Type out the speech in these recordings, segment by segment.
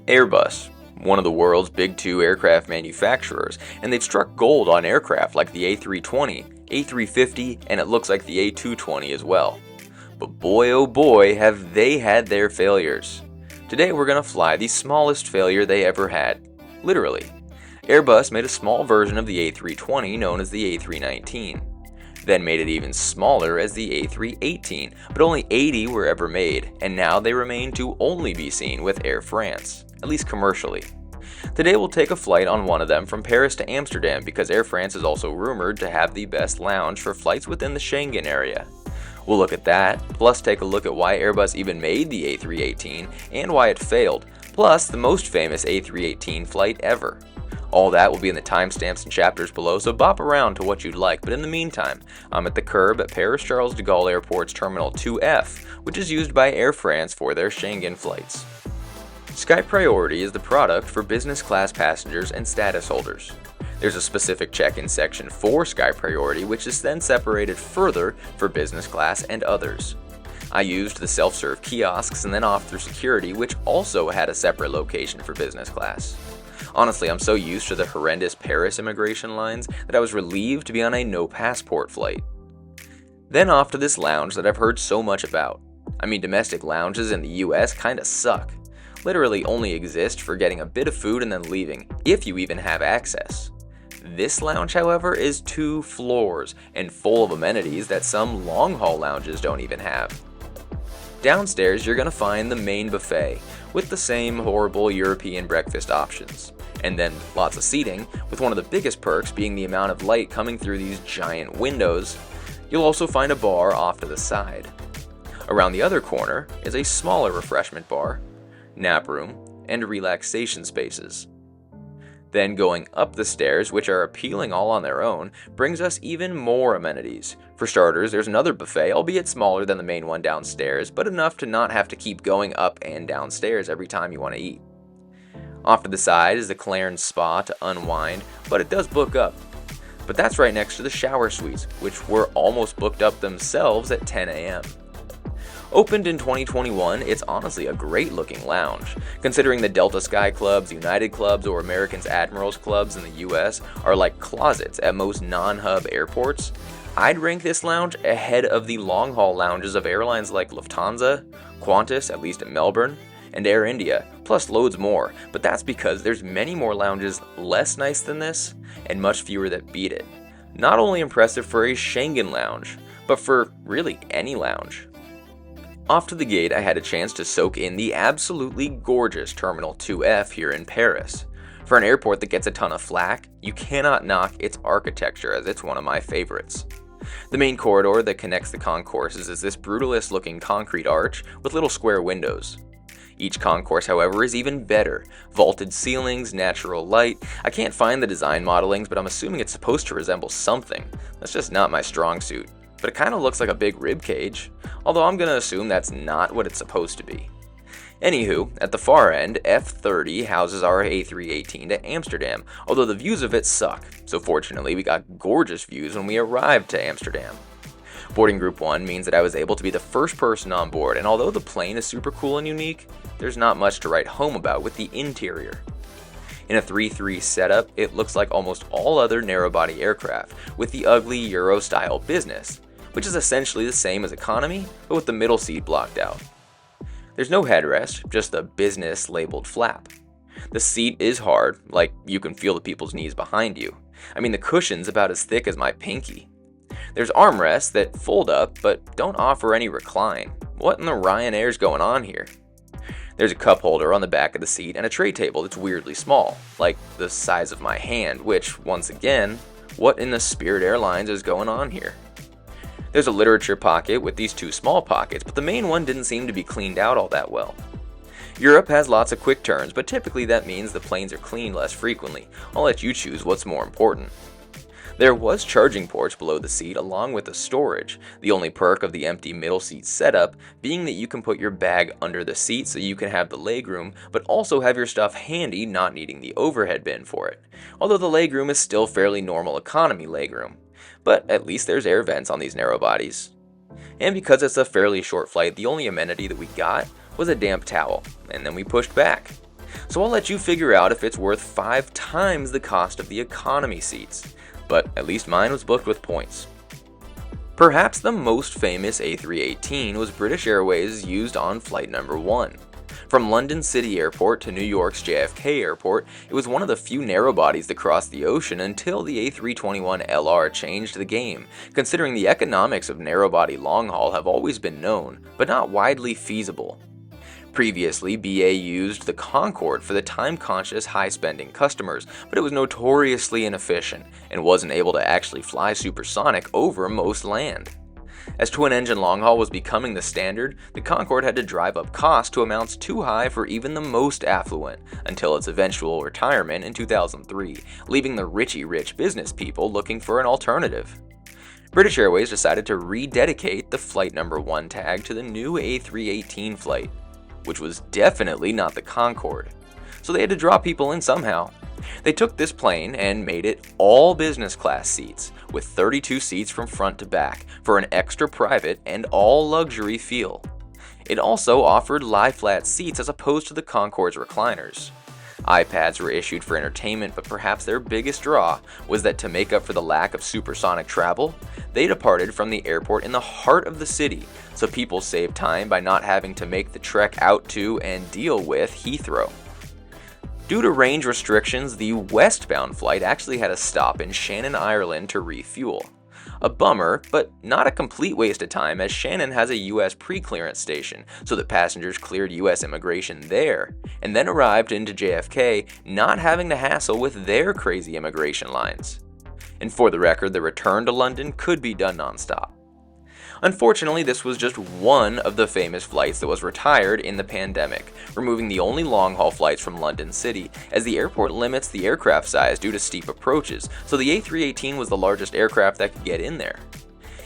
Airbus, one of the world's big two aircraft manufacturers, and they've struck gold on aircraft like the A320, A350, and it looks like the A220 as well. But boy oh boy have they had their failures. Today we're going to fly the smallest failure they ever had. Literally. Airbus made a small version of the A320 known as the A319. Then made it even smaller as the A318, but only 80 were ever made, and now they remain to only be seen with Air France, at least commercially. Today we'll take a flight on one of them from Paris to Amsterdam because Air France is also rumored to have the best lounge for flights within the Schengen area. We'll look at that, plus take a look at why Airbus even made the A318 and why it failed, plus the most famous A318 flight ever. All that will be in the timestamps and chapters below, so bop around to what you'd like, but in the meantime, I'm at the curb at Paris Charles de Gaulle Airport's Terminal 2F, which is used by Air France for their Schengen flights. Sky Priority is the product for business class passengers and status holders. There's a specific check-in section for Sky Priority, which is then separated further for business class and others. I used the self-serve kiosks and then off through security, which also had a separate location for business class. Honestly, I'm so used to the horrendous Paris immigration lines that I was relieved to be on a no-passport flight. Then off to this lounge that I've heard so much about. I mean, domestic lounges in the US kinda suck. Literally only exist for getting a bit of food and then leaving, if you even have access. This lounge, however, is 2 floors and full of amenities that some long-haul lounges don't even have. Downstairs, you're gonna find the main buffet, with the same horrible European breakfast options. And then lots of seating, with one of the biggest perks being the amount of light coming through these giant windows. You'll also find a bar off to the side. Around the other corner is a smaller refreshment bar, nap room, and relaxation spaces. Then going up the stairs, which are appealing all on their own, brings us even more amenities. For starters, there's another buffet, albeit smaller than the main one downstairs, but enough to not have to keep going up and downstairs every time you want to eat. Off to the side is the Clarence Spa to unwind, but it does book up. But that's right next to the shower suites, which were almost booked up themselves at 10 a.m. Opened in 2021, it's honestly a great looking lounge. Considering the Delta Sky Clubs, United Clubs, or American's Admirals Clubs in the US are like closets at most non-hub airports, I'd rank this lounge ahead of the long-haul lounges of airlines like Lufthansa, Qantas, at least in Melbourne, and Air India, plus loads more, but that's because there's many more lounges less nice than this, and much fewer that beat it. Not only impressive for a Schengen lounge, but for really any lounge. Off to the gate, I had a chance to soak in the absolutely gorgeous Terminal 2F here in Paris. For an airport that gets a ton of flack, you cannot knock its architecture, as it's one of my favorites. The main corridor that connects the concourses is this brutalist looking concrete arch with little square windows. Each concourse, however, is even better. Vaulted ceilings, natural light. I can't find the design modelings, but I'm assuming it's supposed to resemble something. That's just not my strong suit. But it kind of looks like a big rib cage, although I'm going to assume that's not what it's supposed to be. Anywho, at the far end, F30 houses our A318 to Amsterdam, although the views of it suck, so fortunately we got gorgeous views when we arrived to Amsterdam. Boarding Group 1 means that I was able to be the first person on board, and although the plane is super cool and unique, there's not much to write home about with the interior. In a 3-3 setup, it looks like almost all other narrow-body aircraft, with the ugly Euro-style business, which is essentially the same as economy, but with the middle seat blocked out. There's no headrest, just the business labeled flap. The seat is hard, like you can feel the people's knees behind you. I mean, the cushion's about as thick as my pinky. There's armrests that fold up, but don't offer any recline. What in the Ryanair's going on here? There's a cup holder on the back of the seat and a tray table that's weirdly small, like the size of my hand, which, once again, what in the Spirit Airlines is going on here? There's a literature pocket with these 2 small pockets, but the main one didn't seem to be cleaned out all that well. Europe has lots of quick turns, but typically that means the planes are cleaned less frequently. I'll let you choose what's more important. There was charging ports below the seat along with the storage, the only perk of the empty middle seat setup being that you can put your bag under the seat so you can have the legroom, but also have your stuff handy, not needing the overhead bin for it, although the legroom is still fairly normal economy legroom. But at least there's air vents on these narrow bodies. And because it's a fairly short flight, the only amenity that we got was a damp towel, and then we pushed back. So I'll let you figure out if it's worth 5 times the cost of the economy seats. But at least mine was booked with points. Perhaps the most famous A318 was British Airways' used on flight number 1. From London City Airport to New York's JFK Airport, it was one of the few narrow bodies that crossed the ocean until the A321LR changed the game, considering the economics of narrow-body long-haul have always been known, but not widely feasible. Previously, BA used the Concorde for the time-conscious, high-spending customers, but it was notoriously inefficient and wasn't able to actually fly supersonic over most land. As twin-engine long-haul was becoming the standard, the Concorde had to drive up costs to amounts too high for even the most affluent, until its eventual retirement in 2003, leaving the richy-rich business people looking for an alternative. British Airways decided to rededicate the flight number 1 tag to the new A318 flight, which was definitely not the Concorde. So they had to draw people in somehow. They took this plane and made it all business class seats, with 32 seats from front to back for an extra private and all luxury feel. It also offered lie-flat seats as opposed to the Concorde's recliners. iPads were issued for entertainment, but perhaps their biggest draw was that to make up for the lack of supersonic travel, they departed from the airport in the heart of the city, so people saved time by not having to make the trek out to and deal with Heathrow. Due to range restrictions, the westbound flight actually had a stop in Shannon, Ireland to refuel. A bummer, but not a complete waste of time, as Shannon has a US pre-clearance station, so that passengers cleared US immigration there, and then arrived into JFK not having to hassle with their crazy immigration lines. And for the record, the return to London could be done non-stop. Unfortunately, this was just one of the famous flights that was retired in the pandemic, removing the only long-haul flights from London City, as the airport limits the aircraft size due to steep approaches, so the A318 was the largest aircraft that could get in there.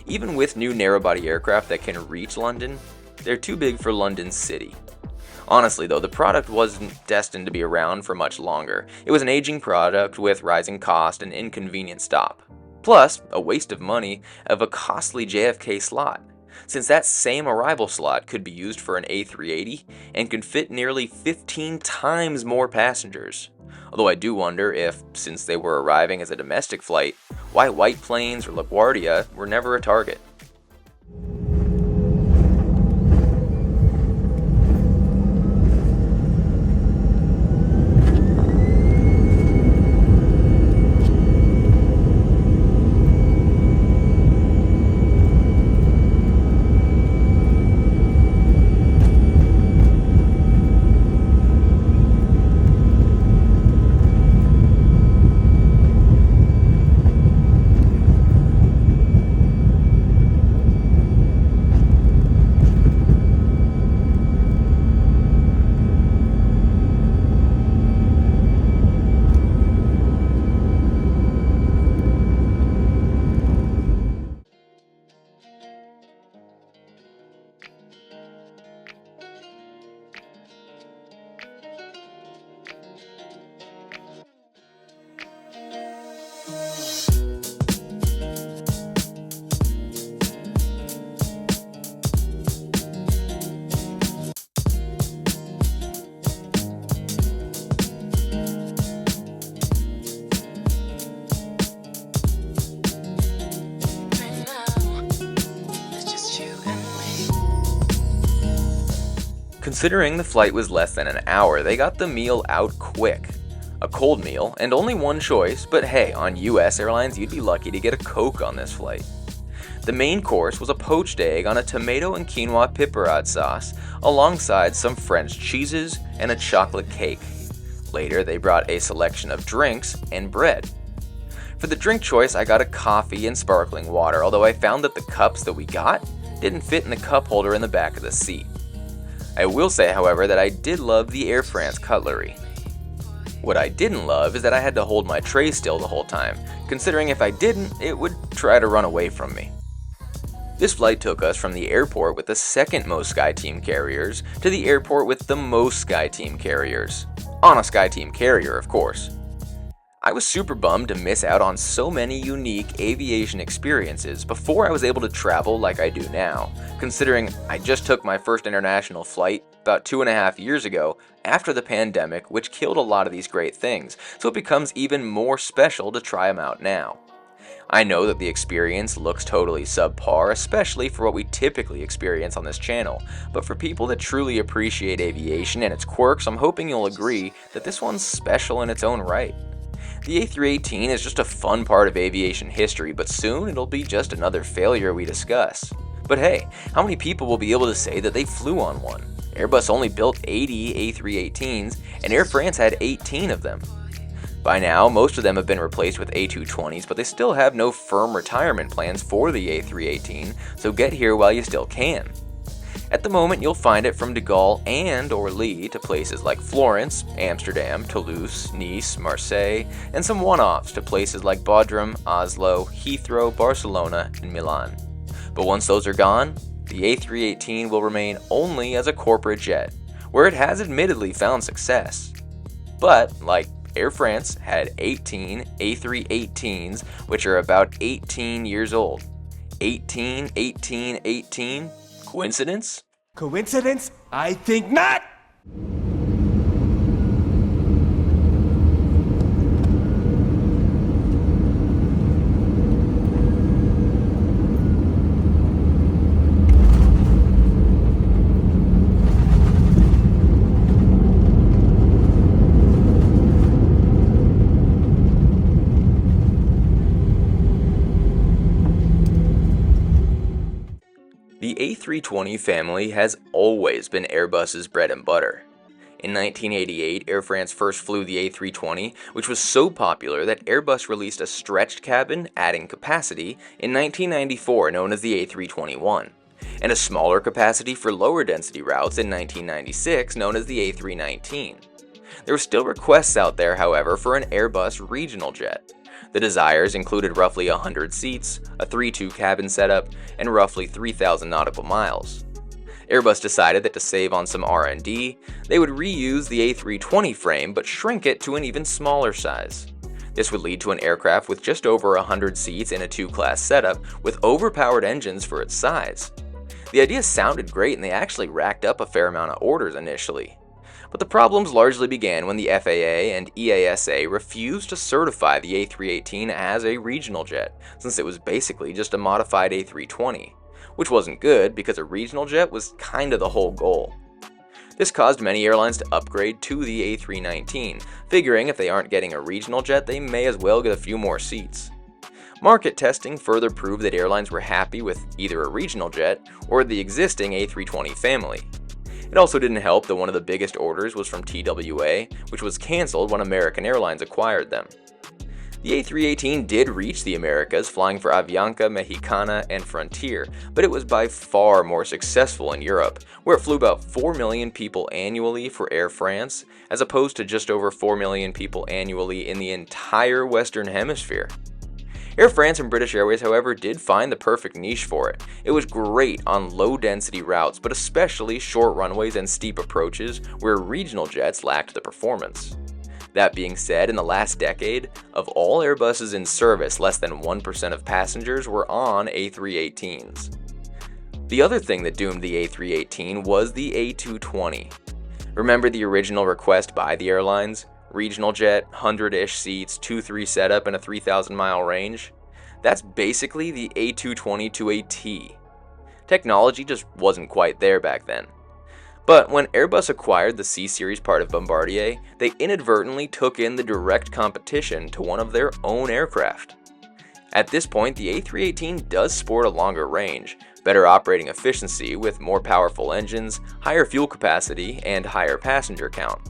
Even with new narrow-body aircraft that can reach London, they're too big for London City. Honestly though, the product wasn't destined to be around for much longer. It was an aging product with rising cost and inconvenient stop. Plus, a waste of money of a costly JFK slot, since that same arrival slot could be used for an A380 and could fit nearly 15 times more passengers. Although I do wonder if, since they were arriving as a domestic flight, why White Plains or LaGuardia were never a target. Considering the flight was less than an hour, they got the meal out quick. A cold meal, and only one choice, but hey, on US airlines you'd be lucky to get a Coke on this flight. The main course was a poached egg on a tomato and quinoa piperade sauce, alongside some French cheeses and a chocolate cake. Later, they brought a selection of drinks and bread. For the drink choice, I got a coffee and sparkling water, although I found that the cups that we got didn't fit in the cup holder in the back of the seat. I will say, however, that I did love the Air France cutlery. What I didn't love is that I had to hold my tray still the whole time, considering if I didn't, it would try to run away from me. This flight took us from the airport with the second most SkyTeam carriers to the airport with the most SkyTeam carriers. On a SkyTeam carrier, of course. I was super bummed to miss out on so many unique aviation experiences before I was able to travel like I do now, considering I just took my first international flight about 2.5 years ago, after the pandemic, which killed a lot of these great things, so it becomes even more special to try them out now. I know that the experience looks totally subpar, especially for what we typically experience on this channel, but for people that truly appreciate aviation and its quirks, I'm hoping you'll agree that this one's special in its own right. The A318 is just a fun part of aviation history, but soon it'll be just another failure we discuss. But hey, how many people will be able to say that they flew on one? Airbus only built 80 A318s, and Air France had 18 of them. By now, most of them have been replaced with A220s, but they still have no firm retirement plans for the A318, so get here while you still can. At the moment, you'll find it from de Gaulle and or Lille to places like Florence, Amsterdam, Toulouse, Nice, Marseille, and some one-offs to places like Bodrum, Oslo, Heathrow, Barcelona, and Milan. But once those are gone, the A318 will remain only as a corporate jet, where it has admittedly found success. But, like Air France had 18 A318s, which are about 18 years old. 18, 18, 18? Coincidence? Coincidence? I think not! The A320 family has always been Airbus's bread and butter. In 1988, Air France first flew the A320, which was so popular that Airbus released a stretched cabin, adding capacity, in 1994 known as the A321, and a smaller capacity for lower density routes in 1996 known as the A319. There were still requests out there, however, for an Airbus regional jet. The desires included roughly 100 seats, a 3-2 cabin setup, and roughly 3,000 nautical miles. Airbus decided that to save on some R&D, they would reuse the A320 frame but shrink it to an even smaller size. This would lead to an aircraft with just over 100 seats in a 2-class setup with overpowered engines for its size. The idea sounded great and they actually racked up a fair amount of orders initially. But the problems largely began when the FAA and EASA refused to certify the A318 as a regional jet, since it was basically just a modified A320, which wasn't good because a regional jet was kinda the whole goal. This caused many airlines to upgrade to the A319, figuring if they aren't getting a regional jet, they may as well get a few more seats. Market testing further proved that airlines were happy with either a regional jet or the existing A320 family. It also didn't help that one of the biggest orders was from TWA, which was cancelled when American Airlines acquired them. The A318 did reach the Americas, flying for Avianca, Mexicana, and Frontier, but it was by far more successful in Europe, where it flew about 4 million people annually for Air France, as opposed to just over 4 million people annually in the entire Western Hemisphere. Air France and British Airways, however, did find the perfect niche for it. It was great on low-density routes, but especially short runways and steep approaches where regional jets lacked the performance. That being said, in the last decade, of all Airbuses in service, less than 1% of passengers were on A318s. The other thing that doomed the A318 was the A220. Remember the original request by the airlines? Regional jet, 100-ish seats, 2-3 setup, and a 3,000-mile range? That's basically the A220 to a T. Technology just wasn't quite there back then. But when Airbus acquired the C-Series part of Bombardier, they inadvertently took in the direct competition to one of their own aircraft. At this point, the A318 does sport a longer range, better operating efficiency with more powerful engines, higher fuel capacity, and higher passenger count.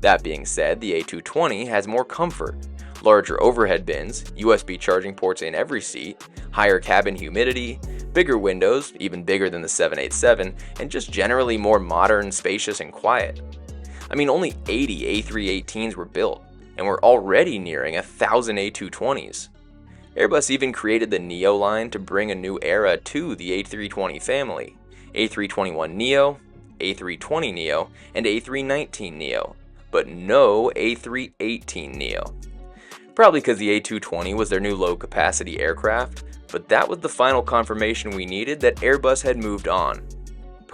That being said, the A220 has more comfort, larger overhead bins, USB charging ports in every seat, higher cabin humidity, bigger windows, even bigger than the 787, and just generally more modern, spacious, and quiet. I mean, only 80 A318s were built, and we're already nearing 1,000 A220s. Airbus even created the Neo line to bring a new era to the A320 family, A321neo, A320neo, and A319neo, but no A318neo. Probably because the A220 was their new low-capacity aircraft, but that was the final confirmation we needed that Airbus had moved on.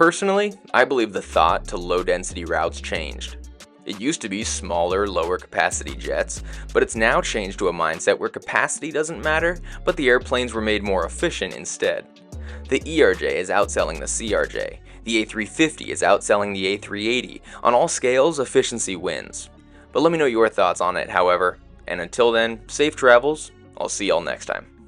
Personally, I believe the thought to low-density routes changed. It used to be smaller, lower capacity jets, but it's now changed to a mindset where capacity doesn't matter, but the airplanes were made more efficient instead. The ERJ is outselling the CRJ. The A350 is outselling the A380. On all scales, efficiency wins. But let me know your thoughts on it, however. And until then, safe travels. I'll see y'all next time.